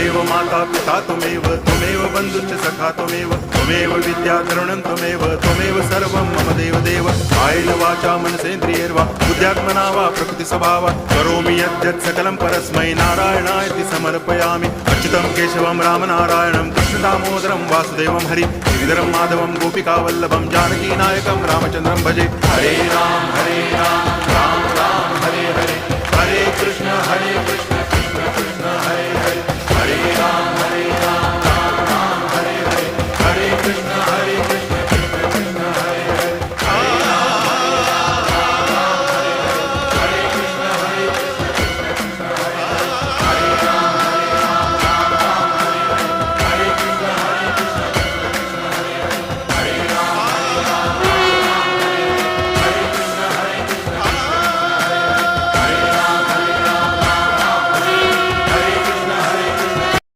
देव माता पिता त्वमेव त्वमेव बन्धुश्च सखा त्वमेव विद्या द्रविणं त्वमेव सर्वं मम देव कायेन वाचा मनसेन्द्रियैर्वा बुद्ध्यात्मना वा प्रकृतिस्वभावात् करोमि यद्यत् सकलं परस्मै नारायणायति समर्पयामि अच्युतं केशवं रामनारायणं कृष्णदामोदरं वासुदेवं हरि गिरिधरं माधवं गोपिकावल्लभं जानकीनायकं रामचन्द्रं भजे हरे राम राम राम हरे हरे हरे कृष्ण